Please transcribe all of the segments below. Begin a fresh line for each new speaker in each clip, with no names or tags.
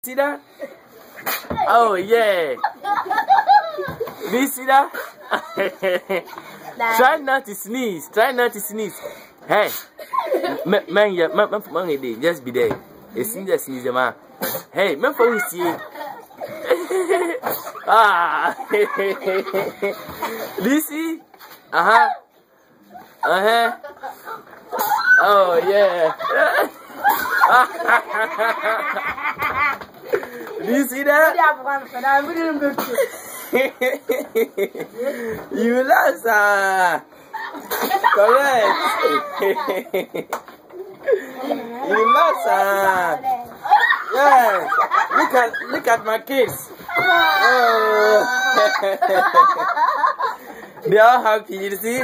See that? Oh yeah. Do you see that? Try not to sneeze. Try not to sneeze. Hey, man, just be there. It's in the sneeze, man. Hey, man, for you see. Ah. Do you see? Oh yeah. Do you see that? You lost, correct. You lost, yeah. Look at my kids. Oh. They are happy. You see?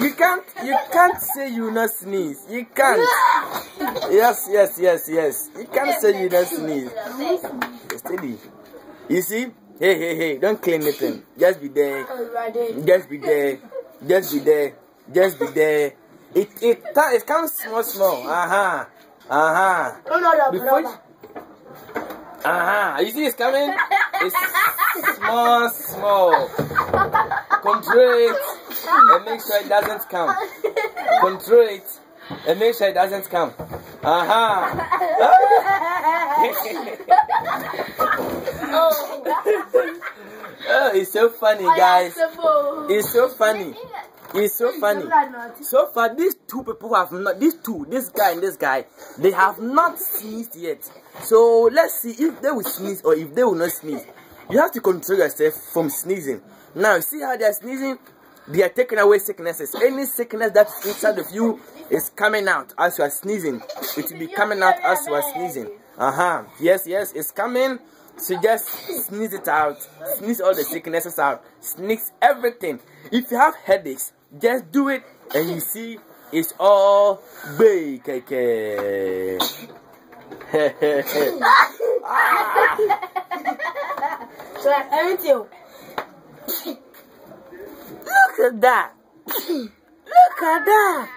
You can't say you not sneeze. You can't. Yes. You can't say you not sneeze. Steady. You see? Hey, don't claim anything. Just be there. Just be there. Just be there. Just be there. It comes small. Before you see it's coming? It's small. Control it and make sure it doesn't come. Control it and make sure it doesn't come. Oh, it's so funny, guys. It's so funny. It's so funny. So far, these two people have not. This guy and this guy, they have not sneezed yet. So let's see if they will sneeze or if they will not sneeze. You have to control yourself from sneezing. Now, see how they are sneezing? They are taking away sicknesses. Any sickness that's inside of you is coming out as you are sneezing. It will be coming out as you are sneezing. Yes, it's coming. So just sneeze it out. Sneeze all the sicknesses out. Sneeze everything. If you have headaches, just do it and you see it's all big.
So everything.
Look at that. Look at that.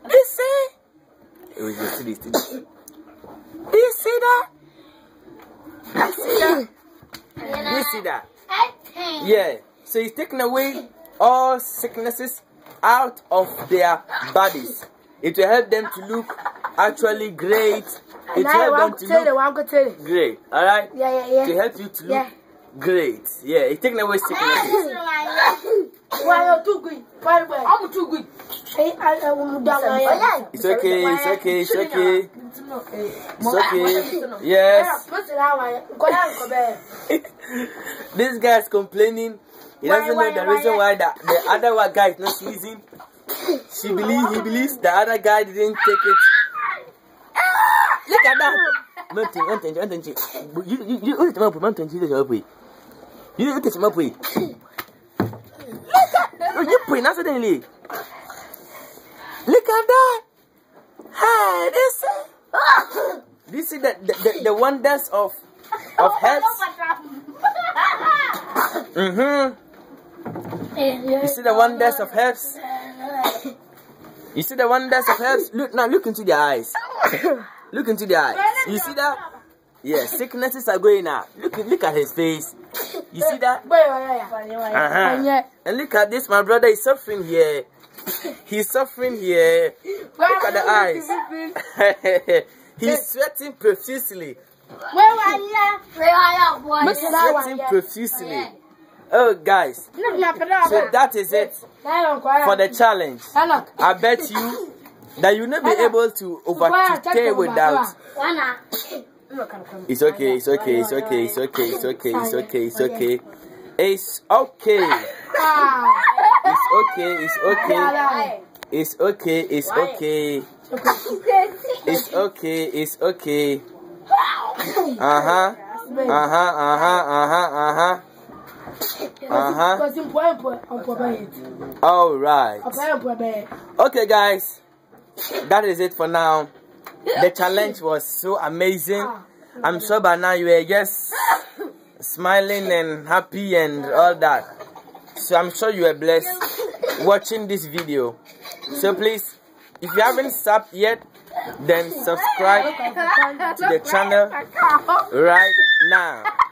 You see? Do you see that? You see that? Yeah. So he's taking away all sicknesses out of their bodies. It will help them to look actually great. It will help them to look great. Alright?
Yeah.
To help you to look great. Yeah, it's taking away sicknesses.
Why are too good? I'm too good.
It's okay. Yes. This guy is complaining. He doesn't know the reason why the other guy is not sneezing. He believes the other guy didn't take it. Look at that. Look at that. Hey, this is the wonders of herbs. You see the wonders of herbs? You see the wonders of herbs? Look into their eyes. Look into their eyes. You see that? Yeah, sicknesses are going out. Look at his face. You see that? And look at this, my brother is suffering here. He's suffering here. Look at the eyes. He's sweating profusely. He's sweating profusely. Oh, guys. So that is it for the challenge. I bet you that you'll not be able to stay without. It's okay. It's okay. It's okay. It's okay. It's okay. It's okay. It's okay. It's okay. It's okay. It's okay. It's okay. It's okay. It's okay. All right. Okay, guys. That is it for now. The challenge was so amazing. I'm sure by now you are just smiling and happy and all that. So I'm sure you are blessed watching this video. So please, if you haven't subbed yet, then subscribe to the channel right now.